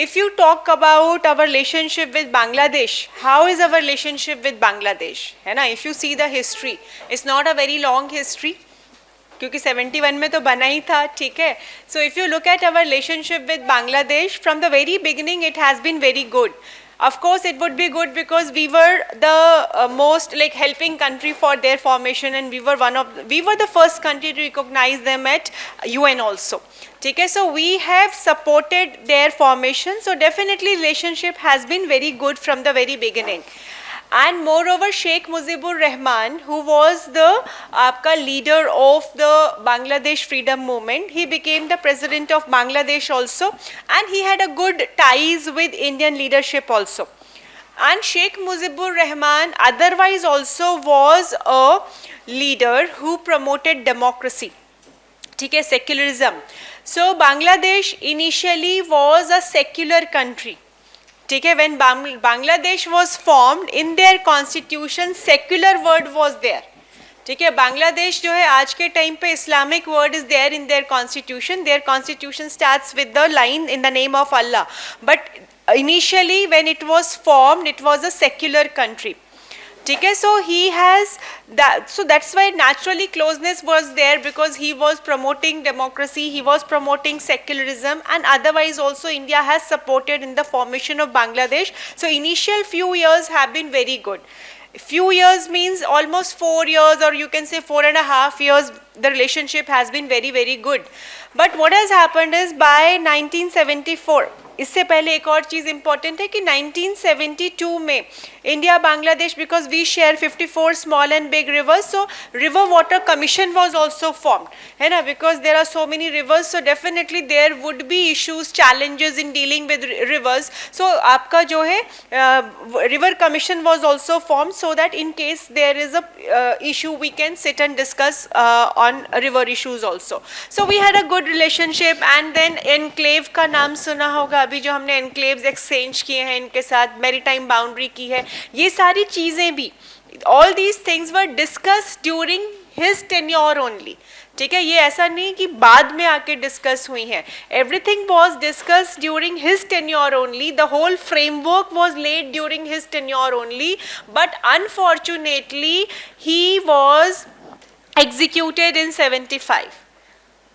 if you talk about our relationship with Bangladesh, how is our relationship with Bangladesh? है ना? If you see the history, it's not a very long history. क्योंकि 71 में तो बना ही था, ठीक है. So if you look at our relationship with Bangladesh, from the very beginning it has been very good. Of course it would be good because we were the most like helping country for their formation, and we were the first country to recognize them at UN also. ठीक है. So we have supported their formation, so definitely relationship has been very good from the very beginning. And moreover, Sheikh Mujibur Rahman, who was the leader of the Bangladesh freedom movement, he became the president of Bangladesh also, and he had a good ties with Indian leadership also. And Sheikh Mujibur Rahman otherwise also was a leader who promoted democracy, ठीक है, secularism. So Bangladesh initially was a secular country. ठीक है. When Bangladesh was formed, in their constitution secular word was there. ठीक है. बांग्लादेश जो है आज के टाइम पे Islamic word is there in their constitution. Their constitution starts with the line in the name of Allah. But initially when it was formed, it was a secular country. ठीक है. So he has that, so that's why naturally closeness was there, because he was promoting democracy, he was promoting secularism, and otherwise also India has supported in the formation of Bangladesh. So initial few years have been very good. Few years means almost 4 years, or you can say 4.5 years, the relationship has been very, very good. But what has happened is by 1974, इससे पहले एक और चीज़ important है कि 1972 में India Bangladesh, because we share 54 small and big rivers, so river water commission was also formed, है ना, because there are so many rivers, so definitely there would be issues, challenges in dealing with rivers. So आपका जो है river commission was also formed, so that in case there is a issue we can sit and discuss on river issues also. So we had a good relationship. And then enclave का नाम सुना होगा, अभी जो हमने enclaves exchange किए हैं इनके साथ, मैरीटाइम बाउंड्री की है, ये सारी चीज़ें भी, all these things were discuss during his tenure only. ठीक है. ये ऐसा नहीं कि बाद में आके डिस्कस हुई हैं. Everything was discuss during his tenure only. The whole framework was laid during his tenure only. But unfortunately he was executed in 75.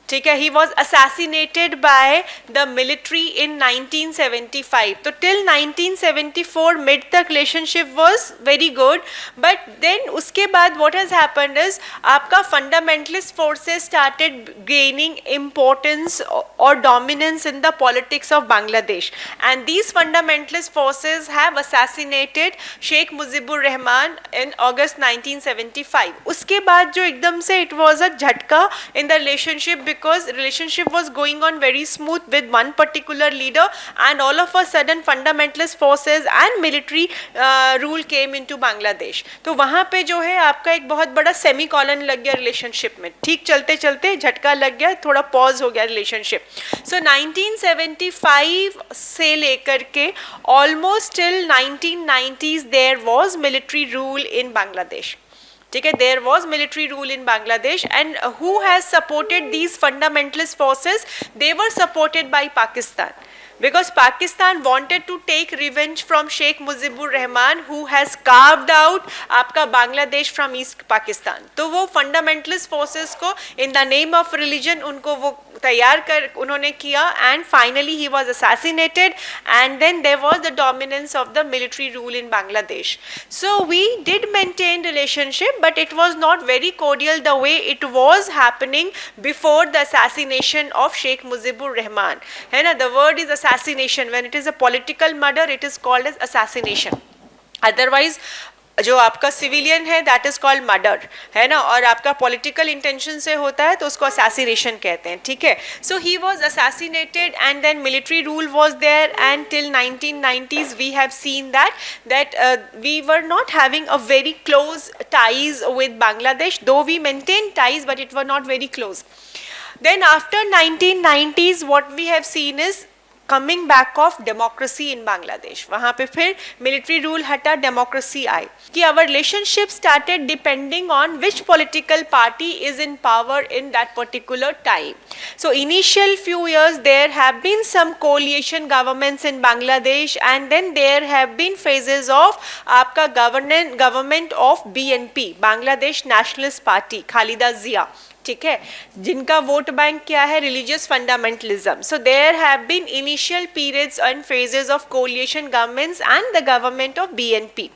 ठीक है. He was assassinated by the military in 1975. तो टिल 1974 मिड तक relationship was very good. But then उसके बाद what has happened is आपका fundamentalist forces started gaining importance और dominance in the politics of Bangladesh, and these fundamentalist forces have assassinated Sheikh Mujibur Rahman in August 1975. उसके बाद जो एकदम से इट वॉज अ झटका in the relationship, because relationship was going on very smooth with one particular leader, and all of a sudden fundamentalist forces and military rule came into Bangladesh. तो वहाँ पे जो है आपका एक बहुत बड़ा सेमी कॉलन लग गया रिलेशनशिप में. ठीक चलते चलते झटका लग गया, थोड़ा पॉज हो गया रिलेशनशिप. सो 1975 से लेकर के almost till 1990s there was military rule in Bangladesh. ठीक है. There was military rule in Bangladesh, and who has supported these fundamentalist forces? They were supported by Pakistan, because Pakistan wanted to take revenge from Sheikh Mujibur Rahman, who has carved out आपका Bangladesh from East Pakistan. तो वो fundamentalist forces को in the name of religion उनको वो तैयार कर उन्होंने किया, and finally he was assassinated, and then there was the dominance of the military rule in Bangladesh. So we did maintain relationship, but it was not very cordial the way it was happening before the assassination of Sheikh Mujibur Rahman. है ना, the word is assassination. When it is a political murder, it is called as assassination. Otherwise जो आपका civilian है that is called murder, है ना, और आपका political intention से होता है तो उसको असैसिनेशन कहते हैं. ठीक है. So he was assassinated, and then military rule was there, and till 1990s we have seen that we were not having a very close ties with Bangladesh, though we maintain ties but it were not very close. Then after 1990s what we have seen is coming back of democracy in Bangladesh, वहां पे फिर military rule हटा, democracy आई, कि our relationship started depending on which political party is in power in that particular time. So initial few years there have been some coalition governments in Bangladesh, and then there have been phases of आपका government of BNP, Bangladesh Nationalist Party, Khaleda Zia, ठीक है, जिनका vote bank क्या है, religious fundamentalism. So there have been initial periods and phases of coalition governments and the government of BNP.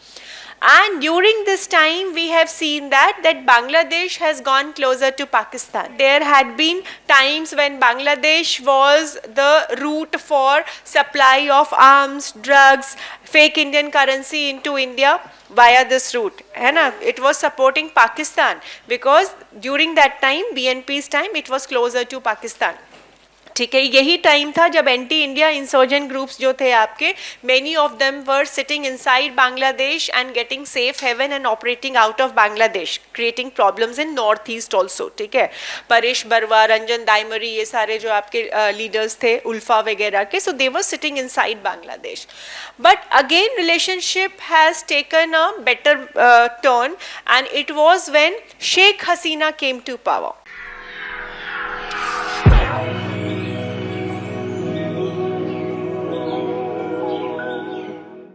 And during this time we have seen that Bangladesh has gone closer to Pakistan. There had been times when Bangladesh was the route for supply of arms, drugs, fake Indian currency into India via this route, है ना. It was supporting Pakistan because during that time, BNP's time, it was closer to Pakistan. ठीक है, यही time था जब anti India insurgent groups जो थे आपके, many of them were sitting inside Bangladesh and getting safe heaven and operating out of Bangladesh, creating problems in north east also. ठीक है, परेश बरवा, रंजन दाइमरी, ये सारे जो आपके लीडर्स थे, उल्फा वगैरह के, so they were sitting inside Bangladesh. But again relationship has taken a better turn and it was when Sheikh Hasina came to power.